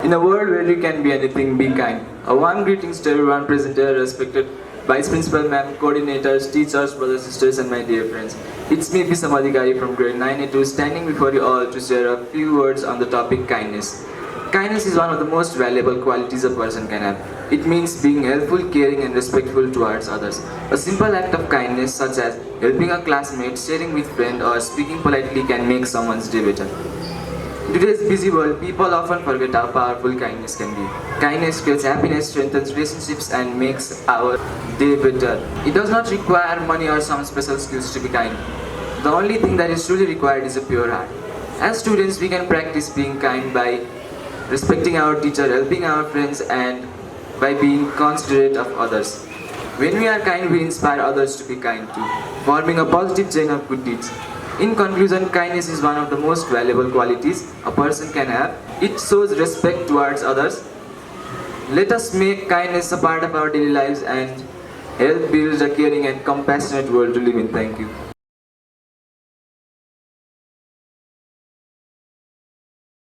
In a world where you can be anything, be kind. A warm greetings to everyone present here, respected Vice Principal Ma'am, coordinators, teachers, brothers, sisters, and my dear friends. It's me, Bisham Adhikari from grade 9A2, standing before you all to share a few words on the topic kindness. Kindness is one of the most valuable qualities a person can have. It means being helpful, caring, and respectful towards others. A simple act of kindness, such as helping a classmate, sharing with friend, or speaking politely, can make someone's day better. In today's busy world, people often forget how powerful kindness can be. Kindness creates happiness, strengthens relationships, and makes our day better. It does not require money or some special skills to be kind. The only thing that is truly required is a pure heart. As students, we can practice being kind by respecting our teacher, helping our friends, and by being considerate of others. When we are kind, we inspire others to be kind too, forming a positive chain of good deeds. In conclusion, kindness is one of the most valuable qualities a person can have. It shows respect towards others. Let us make kindness a part of our daily lives and help build a caring and compassionate world to live in. Thank you.